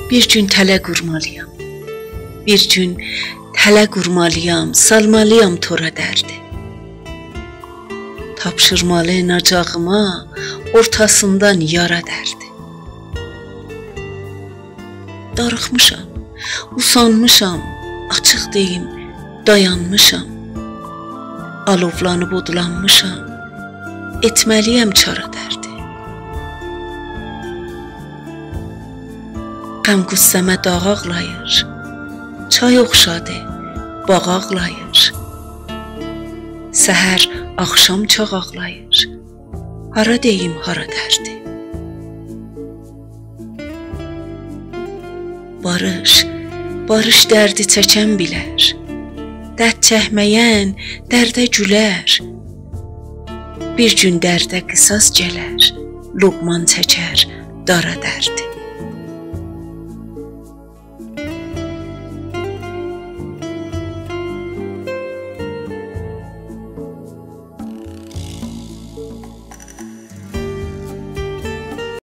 Bir gün tələ qurmalıyam. Bir gün tələ qurmalıyam, salmalıyam tora dərdi. Tapşırmalı nacağıma, ortasından yara dərdi. Darıxmışam, usanmışam, açıq deyim, dayanmışam. Alovlanıb odlanmışam, etməliyəm çara dərdi. Qəm qüssəmə dağ ağlayır, çay oxşadı, bağ ağlayır. Səhər, axşam çağ ağlayır, hara deyim, hara dərdi. Barış, barış dərdi çəkən bilər, dərd çəkməyən dərdə gülər. Bir gün dərdə qisas gələr, Loğman çəkər dara dərdi.